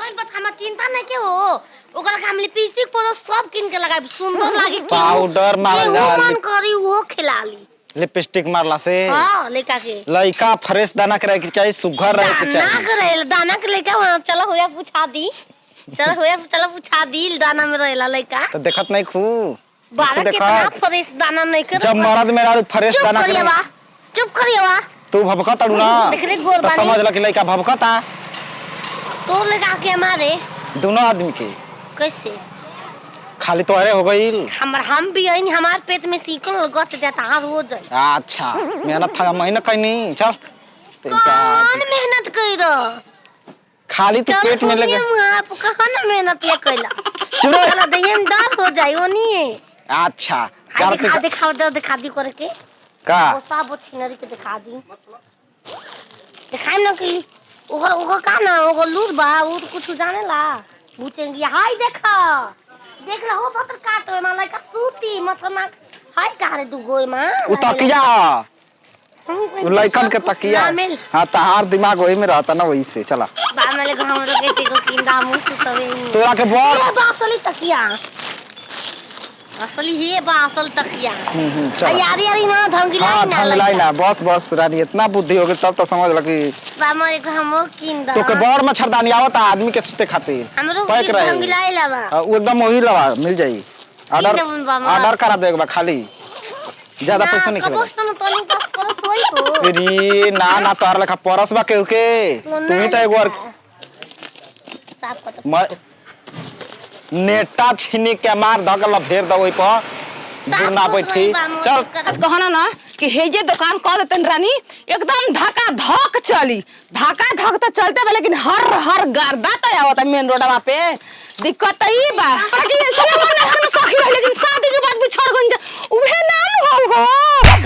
भइल बा हमरा चिंता नहीं के हो ओकरा के हम लिपस्टिक पर सब किन के लगाई सुंदर लागी पाउडर मारला मन करी वो खिलाली लिपस्टिक मारला से हां लइका के लइका फ्रेश दाना करे के चाहिए सुघर रहे के चाहिए ना करे दाना के लइका चलो होया पूछा दी चलो पूछा दी दाना में रहेला लइका तो देखत नहीं खू बारा कितना फ्रेश दाना नहीं कर जब मर्द मेरा फ्रेश दाना करे चुप करिएवा तू भभका तड़ू ना तो समझ ल कि लइका भभकता तो लगा के हमारे दोनों आदमी के कैसे खाली तोहरे हो गईल हम भी आइन हमार पेट में सीकल गच जाता हर हो जाए अच्छा मेहनत था महीना कहीं चल कौन मेहनत कइरो खाली तो पेट में लगे आप कहां मेहनत ये कइला चलो दयम दाल हो जाए ओनी अच्छा दिखा दी करके का वो सब छिनरी के दिखा दी दिखाई ना कि ओकर का ना ओकर लूर बा वो तो कुछ जाने ला पूछेंगे हाय देखा देख रहा हो पत्थर काटो में लाइक सूती मछना हाय का रे दू गोई मां उ तकिया उ लइकन के तकिया हां तहार दिमाग वही में रहता ना वही से चला बा में ले हम लोग के को किंदा मुंह सुतवे तोरा के बोल बासली तकिया असली हे बा असल तकिया चल यारी ना धंगलाई ना बस रानी इतना बुद्धि हो गई तब तो समझ ल कि बा मरे को हम किंदा तो के बड़ मच्छरदानी आवता आदमी के सुते खातिर हमरो पैक रहे धंगलाई लावा वो एकदम वही लवा मिल जाई ऑर्डर करा देगा खाली ज्यादा पैसा नहीं खेलेगा रे ना तोहर लेखा परस बा केहू के तू ही तो एक बार साफ कर नेटा छीनी के मार धकल फेर दो ओइ पर गुरना बैठी चल कहना ना कि हे जे दुकान कर देतन रानी एकदम धक्का धक चली धक्का धक तो चलते बा लेकिन हर गर्दा तो आवता मेन रोडवा पे दिक्कत ई बा पर कि ऐसे ना हम सखी रह लेकिन शादी के बाद बिछड़ गन उहे ना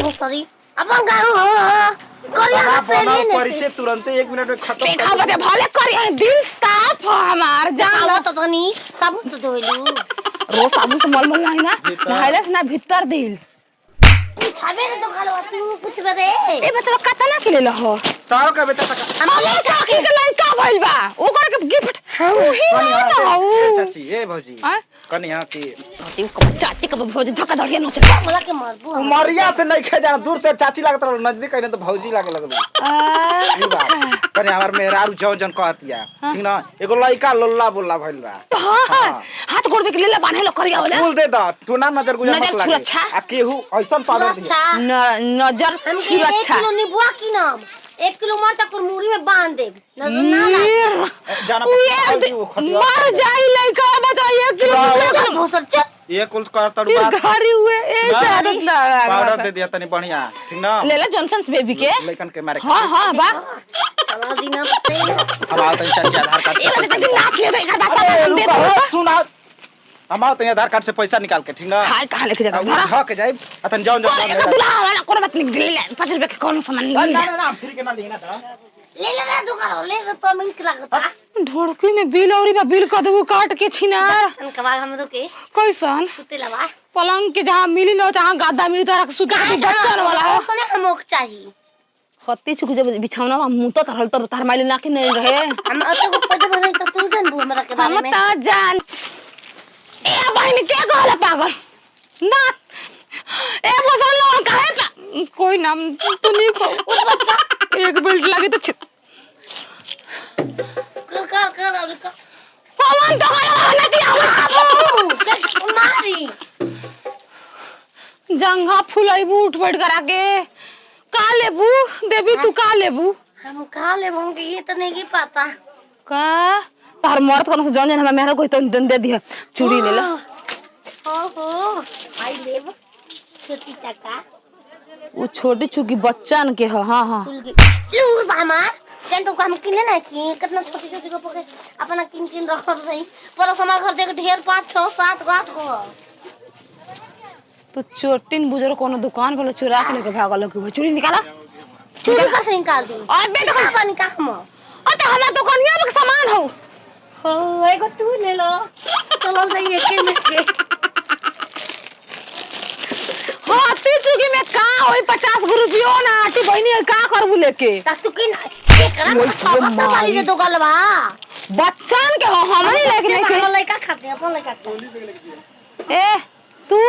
हो सॉरी अपन गाँव करिया से नहीं परिचय तुरंत 1 मिनट में खत्म देखा बजे भले करिया दिल साफ हमार जान तो तनी साबुन से धोइलू रोज साबुन से मलमल नहीं ना नहाइले से ना भीतर दिल छाबे रे तो खालो तू कुछ बदे ए बच्चा कतना के ले हो तारो का बेटा तक हमले सखी के लड़का भइल बा ओकर के गिफ्ट उही ना हो चाची ए भौजी कनिया की चाची के भौजी धक्का धड़िया नोच मला के मारबू उमरिया से नहीं खे जाना दूर से चाची लागत रहो नजदीक कहीं तो भौजी लागे लगल कनिया हमर मेहरारू जौन कहतिया ठीक ना एगो लइका लोल्ला बोल्ला भइल बा हाथ गोड़ पे लेला बांधे लो करिया होला फूल दे द तू ना नजर गुजर मत लागे आ केहू ऐसन पावर दे नजर सुरक्षा 1 किलो नींबुआ की नाम 1 किलो मरचा कुरमुरी में बांध दे नजर ना लागे जाना मर जाई लइका बता 1 किलो भोसर चल ये कुल कर तड़ू बात घरी हुए ऐसे आदत ना पाउडर दे दिया तनी बढ़िया ठीक ना लेला जॉनसन्स बेबी के लइकन के मारे हां बा चला दीना से अब आओ तनी चाची आधार कार्ड ए बच्चा दिन नाच ले एक बार सब दे दो सुना हम आओ तनी आधार कार्ड से पैसा निकाल के ठीक ना हाय कहां लेके जाता धरा ध के जाई अतन जाओ दुल्हा वाला कोनो बात नहीं ले 5 रुपए के कौन सामान ले ना फ्री के ना लेना था ले ले ना दुकान ले तो मिनट लगता ढोड़की में बिल औरी बा बिल कर देबो काट के छिनार के बाद हमरो के कैसन सुते लवा पलंग के जहां मिली न जहां गादा मिली तोरा के सुते के बच्चन वाला है ओसने हमोक चाहिए हत्ती सुख जब बिछौना में मुंह तो तरल तो तार माइल ना के नहीं रहे हम अतो को पद बने तो तू जानबू हमरा के बारे में हम त जान ए बहन के कहला पागल ना ए बसन लोन काहे कोई नाम तू नहीं को उस बच्चा एक बेल्ट लगे तो कर अभी का कौन तो गया ना कि बाबू मारी जंगा फुलाइबू उठ बैठ करा के का लेबू देवी तू का लेबू हम का लेबू के ये तो नहीं की पता का तार मरत कोनो से जन हमरा मेहरा कोई तो दे दी चूड़ी ले ला ओहो आई लेब छोटी चक्का वो छोटी चुकी बच्चन के हां लूर बामा केन तो हम किने ना कि कितना छोटी छोटी को पके अपना किन रख रही पर सामान खरीदे के ढेर 5 6 7 8 को तो चोटिन बुजुर्ग कोनो दुकान वाला चुरा के लेके भागल के चूड़ी निकाला चूड़ी कैसे निकाल दी अबे देखो पानी का हम और तो हमरा दुकानिया में सामान हो हो एगो तू ले लो चलो जाइए के में के हाथी चुकी में का होई 50 रुपया ना आटी बहिनी का करबू लेके तू किन एकरा में सब वाली रे दोगलवा बच्चन के हो हमनी लेके नहीं अपन लड़का खाते हैं अपन लड़का खाते ए तू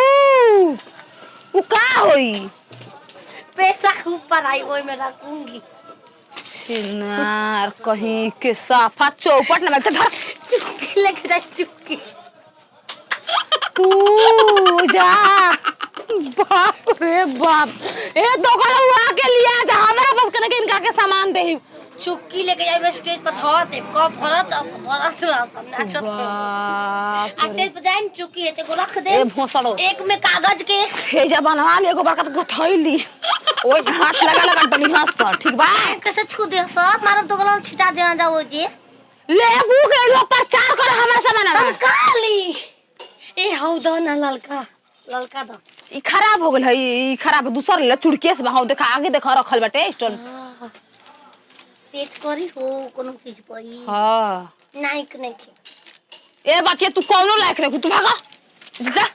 उ का होई पैसा खूब पढ़ाई वही में रखूंगी चिनार कहीं के साफा चौपट ना धर चुटकी लेके जा चुटकी तू जा बाप रे बाप ए तो कल आके लिया जा हमरा बस कने के इनका के सामान दे चुटकी लेके जाए स्टेज पर धर दे कब भरत सब नाचत बाप आ स्टेज पर जाए चुटकी है ते को रख दे ए भोसड़ो एक में कागज के हेजा बनवा ले एगो बरकत को थैली ओए हाथ लगा लगा बनी हंस ठीक बा कैसे छू दे सब मारब तो गलन छिटा देना जाओ जी लेबू के लोग प्रचार कर हमरा सामान हम काली ए हौ द ना ललका ललका द ई खराब हो गेल है ई खराब दूसर ले चुड़केस में हो देखा आगे देखा रखल बाटे स्टोन सेट करी हो कोनो चीज पई हां नाइक नहीं खे ए बच्चे तू कौनो लायक रे तू भागा जा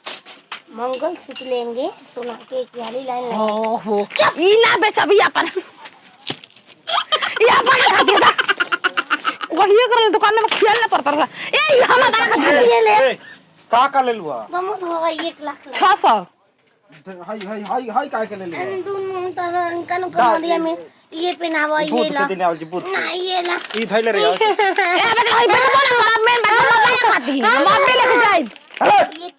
मंगल सूत्र लेंगे सोना के एक वाली लाइन लगा ओहो ई ना बेचबी अपन ई अपन खा दिया वही कर दुकान में खेल ना पड़ता रहा ए हम का खा ये ले का ले लुआ बहुत होगा 1 लाख 600 हाय का के ले लिया दून तरन कनो कर दिया में ये पहनावा ये ला ना ये ला ई धैले रे ए बच्चा भाई बच्चा बोला खराब में मैं खाती मम्मी लेके जाए ये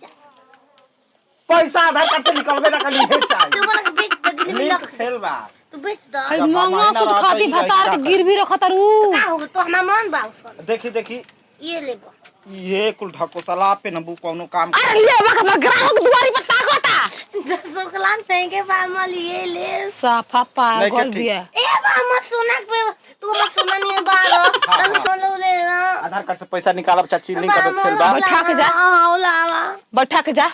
पैसा आधार कार्ड से निकलबे ना कली हे चाय तू बोला बेच दे दिल में लिंक लख फेल बा तू बेच द आई मंगा सुत खाती भतार के गिरवी रखतरू का होगा तो हमार मन बाउसन देखी ये लेबो ये कुल ढको सला पे नबू कोनो काम अरे ले बा हमर ग्राहक दुआरी पर ताकता 10 कलान फेंके बामल ये ले साफा पागल बिया ए बाम सोना पे तू मत सोना नहीं बारो तब सोना ले ना आधार कार्ड से पैसा निकालब चाची लिंक कर फेल बा बैठा के जा लावा बैठा के जा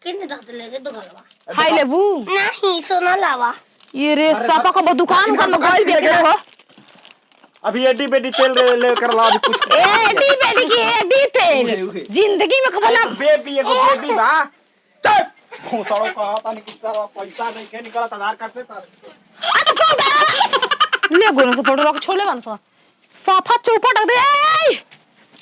किने दत ले रे दुगलवा हाय लेबू नहीं सोना लावा ये रे साफा का दुकान का में गइल बिया के हो अभी एडी बेडी तेल ले कर ला अभी कुछ एडी बेडी की एडी तेल जिंदगी में कबला बेबी एगो बेबी बा चल घोसड़ो का तानी कुछ सारा पैसा नहीं के निकलत आधार कार्ड से ले गोनो से फोटो रख छोले बन सा साफा चौपट दे